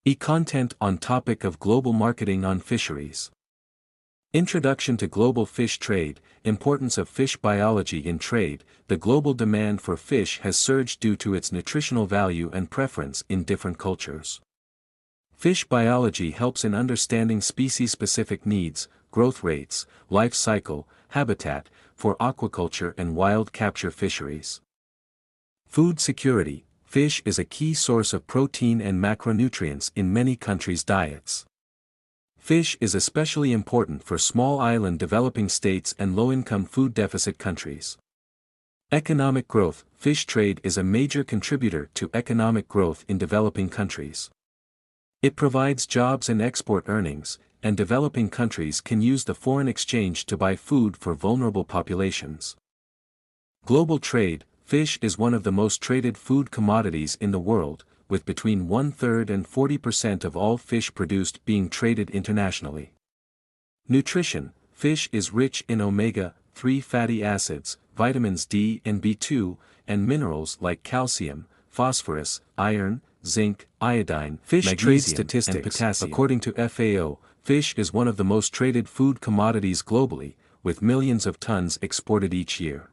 E-content on topic of global marketing on fisheries. Introduction to global fish trade, importance of fish biology in trade. The global demand for fish has surged due to its nutritional value and preference in different cultures. Fish biology helps in understanding species-specific needs, growth rates, life cycle, habitat, for aquaculture and wild capture fisheries. Food security. Fish is a key source of protein and macronutrients in many countries' diets. Fish is especially important for small island developing states and low-income food deficit countries. Economic growth. Fish trade is a major contributor to economic growth in developing countries. It provides jobs and export earnings, and developing countries can use the foreign exchange to buy food for vulnerable populations. Global trade. Fish is one of the most traded food commodities in the world, with between 1/3 and 40% of all fish produced being traded internationally. Nutrition. Fish is rich in omega-3 fatty acids, vitamins D and B2, and minerals like calcium, phosphorus, iron, zinc, iodine, fish trade statistics, and potassium. According to FAO, fish is one of the most traded food commodities globally, with millions of tons exported each year.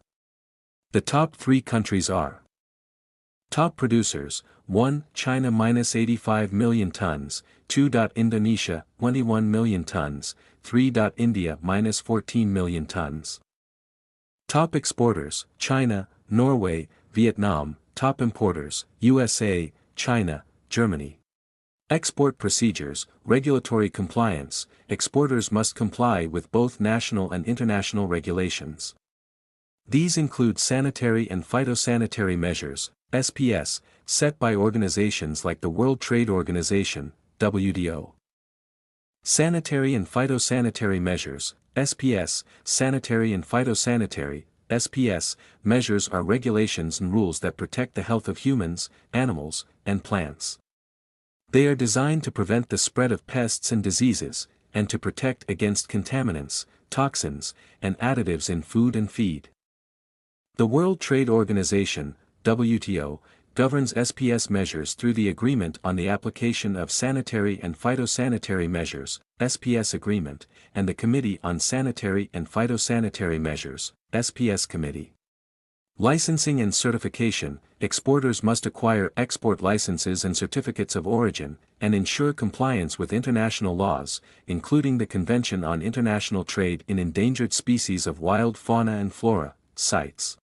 The top 3 countries are: top producers, 1. China -85 million tons, 2. Indonesia, 21 million tons, 3. India -14 million tons. Top exporters, China, Norway, Vietnam. Top importers, USA, China, Germany. Export procedures, regulatory compliance. Exporters must comply with both national and international regulations. These include sanitary and phytosanitary measures, SPS, set by organizations like the World Trade Organization, WTO. Sanitary and phytosanitary measures, SPS, sanitary and phytosanitary, SPS, measures are regulations and rules that protect the health of humans, animals, and plants. They are designed to prevent the spread of pests and diseases, and to protect against contaminants, toxins, and additives in food and feed. The World Trade Organization, WTO, governs SPS measures through the Agreement on the Application of Sanitary and Phytosanitary Measures, SPS Agreement, and the Committee on Sanitary and Phytosanitary Measures, SPS Committee. Licensing and certification. Exporters must acquire export licenses and certificates of origin, and ensure compliance with international laws, including the Convention on International Trade in Endangered Species of Wild Fauna and Flora, CITES.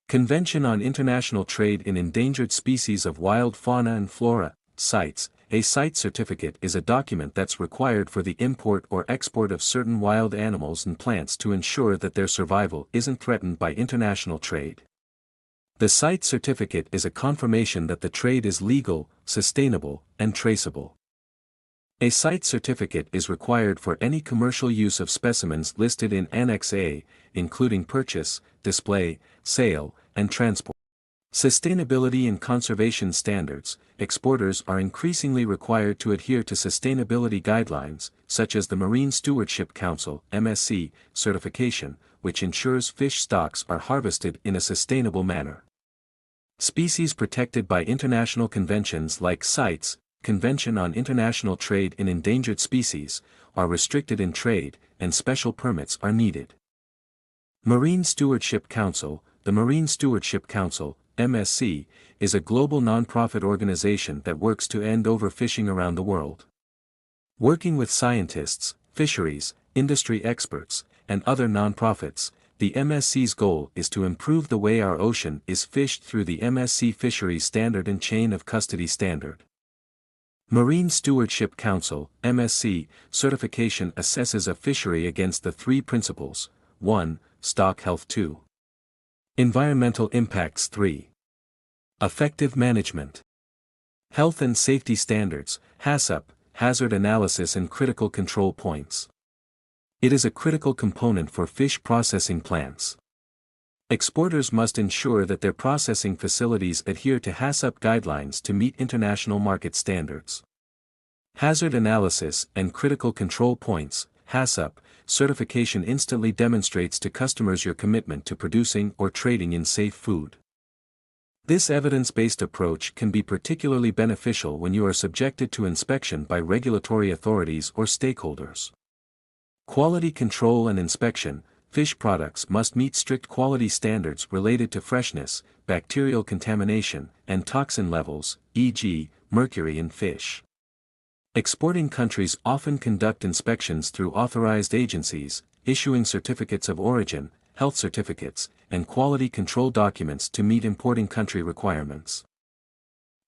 Convention on International Trade in Endangered Species of Wild Fauna and Flora, CITES. A CITES certificate is a document that's required for the import or export of certain wild animals and plants to ensure that their survival isn't threatened by international trade. The CITES certificate is a confirmation that the trade is legal, sustainable, and traceable. A CITES certificate is required for any commercial use of specimens listed in Annex A, including purchase, display, sale, and transport. Sustainability and conservation standards. Exporters are increasingly required to adhere to sustainability guidelines, such as the Marine Stewardship Council (MSC) certification, which ensures fish stocks are harvested in a sustainable manner. Species protected by international conventions like CITES, Convention on International Trade in Endangered Species, are restricted in trade, and special permits are needed. Marine Stewardship Council. The Marine Stewardship Council, MSC, is a global non-profit organization that works to end overfishing around the world. Working with scientists, fisheries, industry experts, and other non-profits, the MSC's goal is to improve the way our ocean is fished through the MSC Fisheries Standard and Chain of Custody Standard. Marine Stewardship Council, MSC, certification assesses a fishery against the 3 principles: 1. Stock health. 2. Environmental impacts. 3. Effective management. Health and safety standards, HACCP, hazard analysis and critical control points. It is a critical component for fish processing plants. Exporters must ensure that their processing facilities adhere to HACCP guidelines to meet international market standards. Hazard analysis and critical control points, HACCP, certification instantly demonstrates to customers your commitment to producing or trading in safe food. This evidence-based approach can be particularly beneficial when you are subjected to inspection by regulatory authorities or stakeholders. Quality control and inspection. Fish products must meet strict quality standards related to freshness, bacterial contamination, and toxin levels, e.g., mercury in fish. Exporting countries often conduct inspections through authorized agencies, issuing certificates of origin, health certificates, and quality control documents to meet importing country requirements.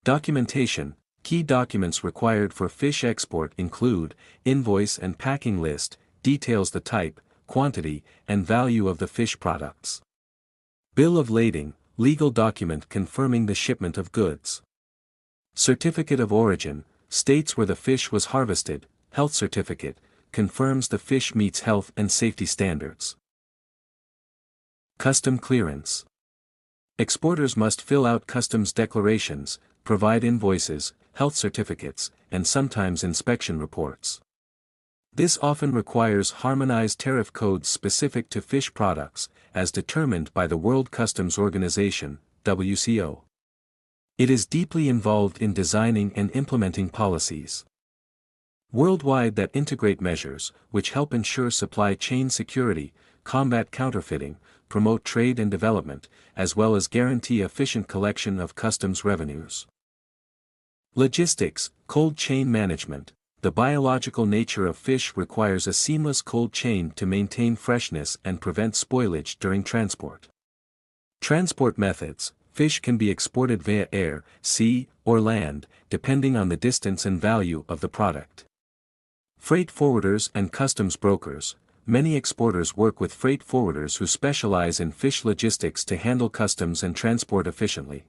Documentation. Key documents required for fish export include invoice and packing list, details the type, quantity, and value of the fish products. Bill of lading, legal document confirming the shipment of goods. Certificate of origin, states where the fish was harvested. Health certificate, confirms the fish meets health and safety standards. Custom clearance. Exporters must fill out customs declarations, provide invoices, health certificates, and sometimes inspection reports. This often requires harmonized tariff codes specific to fish products, as determined by the World Customs Organization, WCO. It is deeply involved in designing and implementing policies worldwide that integrate measures which help ensure supply chain security, combat counterfeiting, promote trade and development, as well as guarantee efficient collection of customs revenues. Logistics, cold chain management. The biological nature of fish requires a seamless cold chain to maintain freshness and prevent spoilage during transport. Transport methods. Fish can be exported via air, sea, or land, depending on the distance and value of the product. Freight forwarders and customs brokers. Many exporters work with freight forwarders who specialize in fish logistics to handle customs and transport efficiently.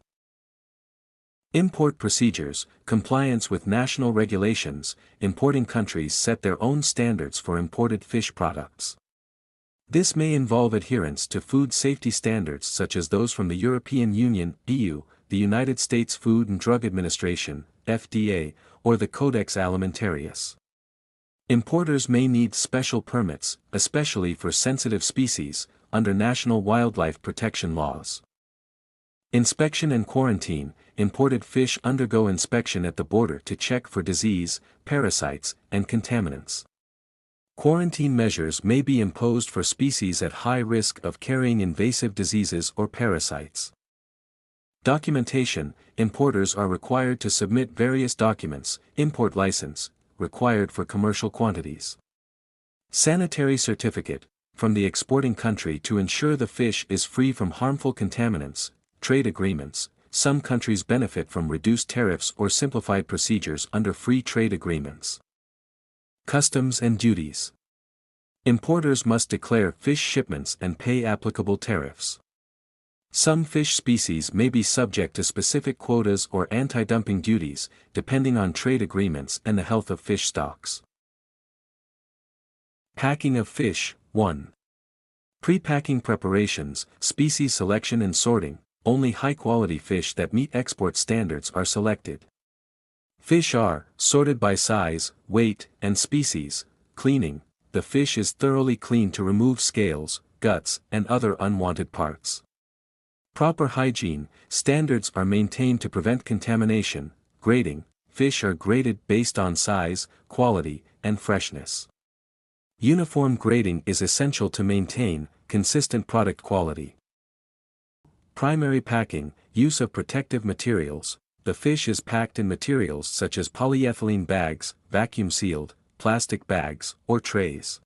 Import procedures. Compliance with national regulations. Importing countries set their own standards for imported fish products. This may involve adherence to food safety standards such as those from the European Union, EU, the United States Food and Drug Administration, FDA, or the Codex Alimentarius. Importers may need special permits, especially for sensitive species, under national wildlife protection laws. Inspection and quarantine. Imported fish undergo inspection at the border to check for disease, parasites, and contaminants. Quarantine measures may be imposed for species at high risk of carrying invasive diseases or parasites. Documentation. Importers are required to submit various documents. Import license, required for commercial quantities. Sanitary certificate, from the exporting country to ensure the fish is free from harmful contaminants. Trade agreements. Some countries benefit from reduced tariffs or simplified procedures under free trade agreements. Customs and duties. Importers must declare fish shipments and pay applicable tariffs. Some fish species may be subject to specific quotas or anti-dumping duties, depending on trade agreements and the health of fish stocks. Packing of fish. 1. Pre-packing preparations, species selection and sorting. Only high-quality fish that meet export standards are selected. Fish are sorted by size, weight, and species. Cleaning. The fish is thoroughly cleaned to remove scales, guts, and other unwanted parts. Proper hygiene. Standards are maintained to prevent contamination. Grading. Fish are graded based on size, quality, and freshness. Uniform grading is essential to maintain consistent product quality. Primary packing. Use of protective materials. The fish is packed in materials such as polyethylene bags, vacuum-sealed, plastic bags, or trays.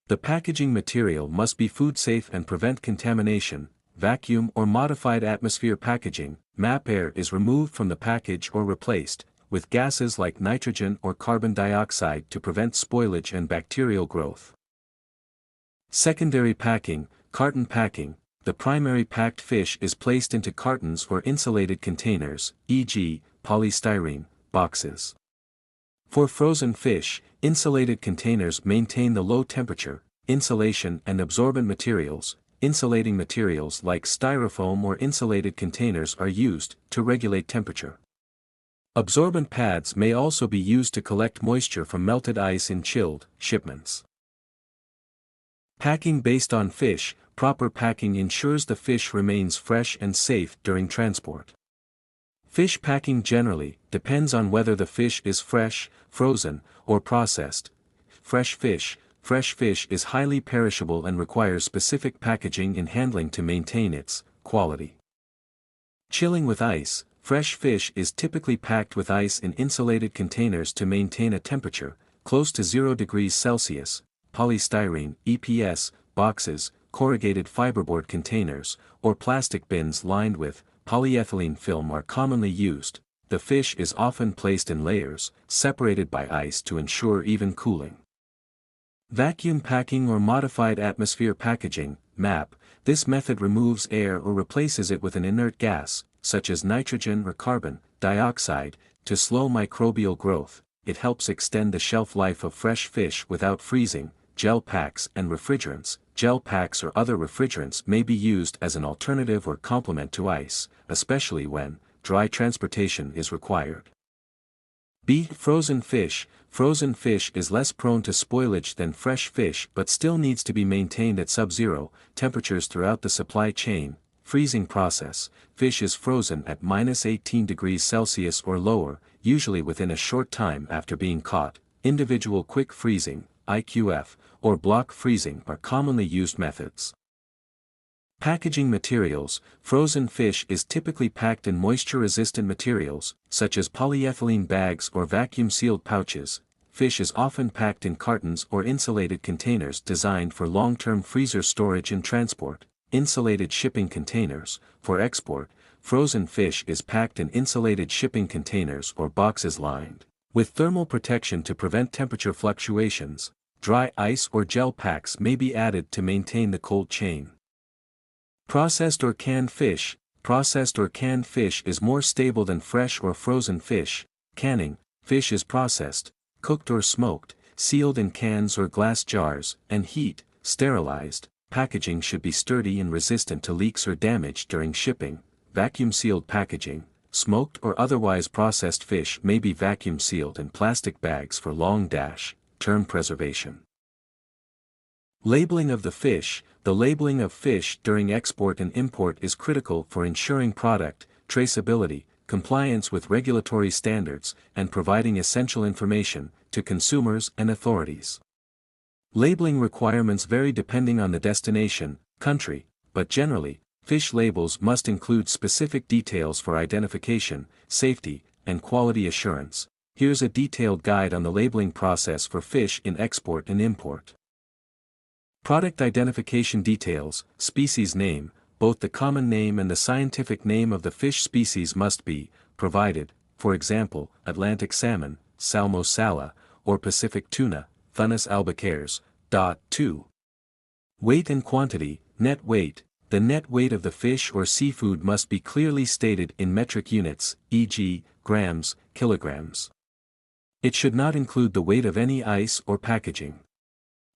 The packaging material must be food-safe and prevent contamination. Vacuum or modified atmosphere packaging. MAP air is removed from the package or replaced with gases like nitrogen or carbon dioxide to prevent spoilage and bacterial growth. Secondary packing. Carton packing. The primary packed fish is placed into cartons or insulated containers, e.g., polystyrene boxes. For frozen fish, insulated containers maintain the low temperature, insulation and absorbent materials. Insulating materials like styrofoam or insulated containers are used to regulate temperature. Absorbent pads may also be used to collect moisture from melted ice in chilled shipments. Packing based on fish. Proper packing ensures the fish remains fresh and safe during transport. Fish packing generally depends on whether the fish is fresh, frozen, or processed. Fresh fish is highly perishable and requires specific packaging and handling to maintain its quality. Chilling with ice. Fresh fish is typically packed with ice in insulated containers to maintain a temperature close to 0 degrees Celsius. Polystyrene, EPS, boxes, corrugated fiberboard containers, or plastic bins lined with polyethylene film are commonly used. The fish is often placed in layers, separated by ice to ensure even cooling. Vacuum packing or modified atmosphere packaging, MAP. This method removes air or replaces it with an inert gas, such as nitrogen or carbon dioxide, to slow microbial growth. It helps extend the shelf life of fresh fish without freezing. Gel packs and refrigerants. Gel packs or other refrigerants may be used as an alternative or complement to ice, especially when dry transportation is required. B. Frozen fish. Frozen fish is less prone to spoilage than fresh fish but still needs to be maintained at sub-zero temperatures throughout the supply chain. Freezing process. Fish is frozen at -18 degrees Celsius or lower, usually within a short time after being caught. Individual quick freezing, IQF, or block freezing are commonly used methods. Packaging materials. Frozen fish is typically packed in moisture-resistant materials, such as polyethylene bags or vacuum-sealed pouches. Fish is often packed in cartons or insulated containers designed for long-term freezer storage and transport. Insulated shipping containers. For export, frozen fish is packed in insulated shipping containers or boxes lined with thermal protection to prevent temperature fluctuations. Dry ice or gel packs may be added to maintain the cold chain. Processed or canned fish. Processed or canned fish is more stable than fresh or frozen fish. Canning. Fish is processed, cooked or smoked, sealed in cans or glass jars, and sterilized. Packaging should be sturdy and resistant to leaks or damage during shipping. Vacuum-sealed packaging. Smoked or otherwise processed fish may be vacuum-sealed in plastic bags for long-term preservation. Labeling of the fish. The labeling of fish during export and import is critical for ensuring product traceability, compliance with regulatory standards, and providing essential information to consumers and authorities. Labeling requirements vary depending on the destination, country, but generally, fish labels must include specific details for identification, safety, and quality assurance. Here's a detailed guide on the labeling process for fish in export and import. Product identification details. Species name. Both the common name and the scientific name of the fish species must be provided, for example, Atlantic salmon, Salmo sala, or Pacific tuna, Thunus albicares. 2. Weight and quantity. Net weight. The net weight of the fish or seafood must be clearly stated in metric units, e.g., grams, kilograms. It should not include the weight of any ice or packaging.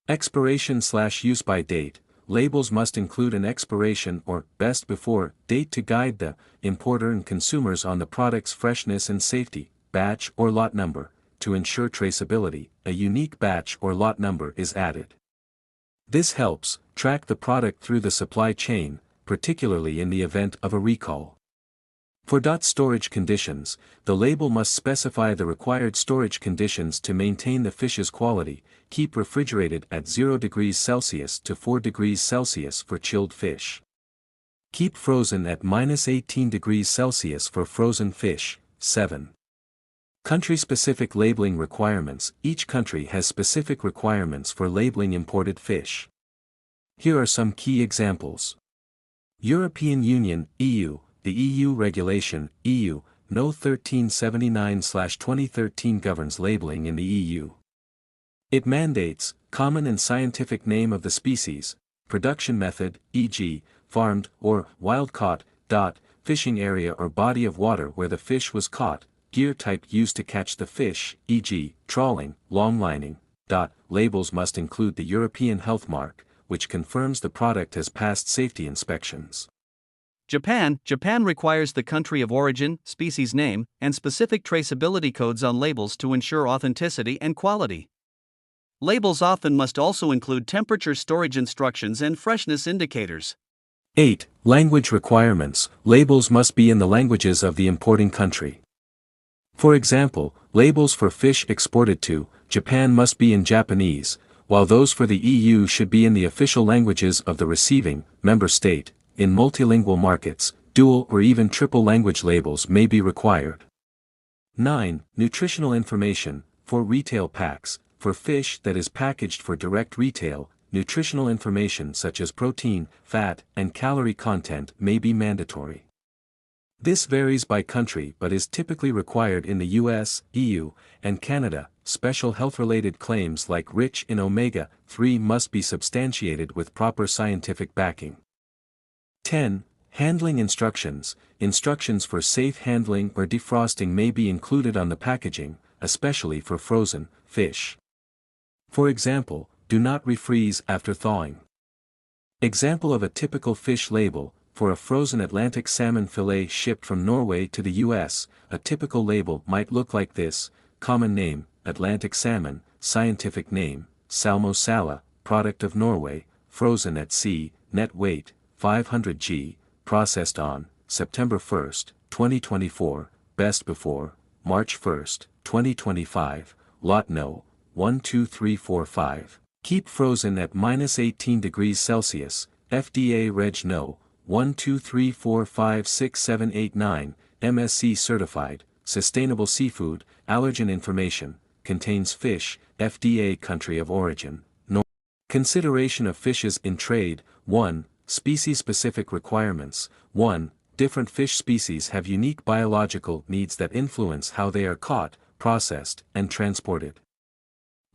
Expiration/use by date. Labels must include an expiration or best before date to guide the importer and consumers on the product's freshness and safety. Batch or lot number. To ensure traceability, a unique batch or lot number is added. This helps track the product through the supply chain, particularly in the event of a recall. For storage conditions, the label must specify the required storage conditions to maintain the fish's quality. Keep refrigerated at 0 degrees Celsius to 4 degrees Celsius for chilled fish. Keep frozen at -18 degrees Celsius for frozen fish. 7. Country-specific labeling requirements. Each country has specific requirements for labeling imported fish. Here are some key examples. European Union, EU. The EU Regulation, EU, No. 1379/2013 governs labeling in the EU. It mandates common and scientific name of the species, production method, e.g., farmed or wild-caught, fishing area or body of water where the fish was caught, gear type used to catch the fish, e.g., trawling, longlining. Labels must include the European Health Mark, which confirms the product has passed safety inspections. Japan requires the country of origin, species name, and specific traceability codes on labels to ensure authenticity and quality. Labels often must also include temperature storage instructions and freshness indicators. 8. Language requirements. Labels must be in the languages of the importing country. For example, labels for fish exported to Japan must be in Japanese, while those for the EU should be in the official languages of the receiving member state. In multilingual markets, dual or even triple language labels may be required. 9. Nutritional information. For retail packs, for fish that is packaged for direct retail, nutritional information such as protein, fat, and calorie content may be mandatory. This varies by country but is typically required in the US, EU, and Canada. Special health-related claims like rich in omega-3 must be substantiated with proper scientific backing. 10. Handling instructions. Instructions for safe handling or defrosting may be included on the packaging, especially for frozen fish. For example, do not refreeze after thawing. Example of a typical fish label. For a frozen Atlantic salmon fillet shipped from Norway to the US, a typical label might look like this: common name, Atlantic salmon; scientific name, Salmo sala, product of Norway, frozen at sea; net weight, 500 g, processed on September 1, 2024, best before March 1, 2025, lot no. 12345. Keep frozen at -18 degrees Celsius, FDA Reg No. 123456789, MSC certified, sustainable seafood, allergen information, contains fish, FDA country of origin. Consideration of fishes in trade. 1. Species-specific requirements. 1. Different fish species have unique biological needs that influence how they are caught, processed, and transported.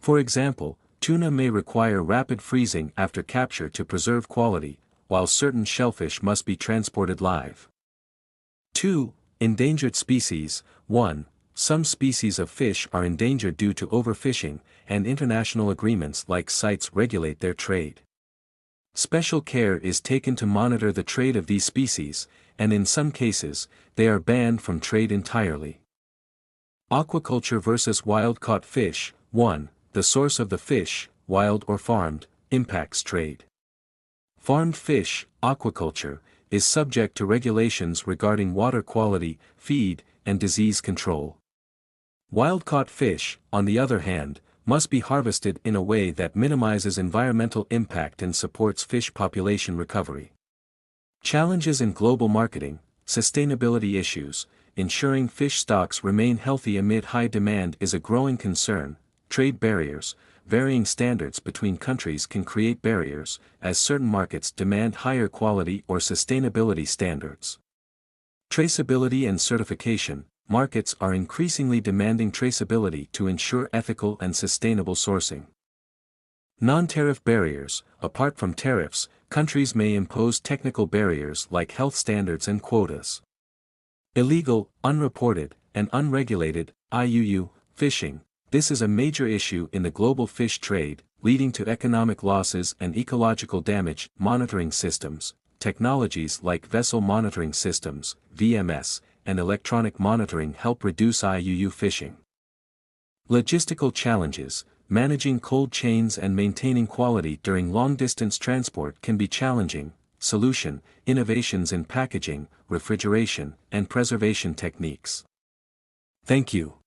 For example, tuna may require rapid freezing after capture to preserve quality, while certain shellfish must be transported live. 2. Endangered species. 1. Some species of fish are endangered due to overfishing, and international agreements like CITES regulate their trade. Special care is taken to monitor the trade of these species, and in some cases, they are banned from trade entirely. Aquaculture versus wild-caught fish. 1. The source of the fish, wild or farmed, impacts trade. Farmed fish, aquaculture, is subject to regulations regarding water quality, feed, and disease control. Wild-caught fish, on the other hand, must be harvested in a way that minimizes environmental impact and supports fish population recovery. Challenges in global marketing. Sustainability issues. Ensuring fish stocks remain healthy amid high demand is a growing concern. Trade barriers. Varying standards between countries can create barriers, as certain markets demand higher quality or sustainability standards. Traceability and certification. Markets are increasingly demanding traceability to ensure ethical and sustainable sourcing. Non-tariff barriers. Apart from tariffs, countries may impose technical barriers like health standards and quotas. Illegal, unreported, and unregulated IUU fishing. This is a major issue in the global fish trade, leading to economic losses and ecological damage. Monitoring systems. Technologies like vessel monitoring systems, VMS, and electronic monitoring help reduce IUU fishing. Logistical challenges. Managing cold chains and maintaining quality during long-distance transport can be challenging. Solution: innovations in packaging, refrigeration, and preservation techniques. Thank you.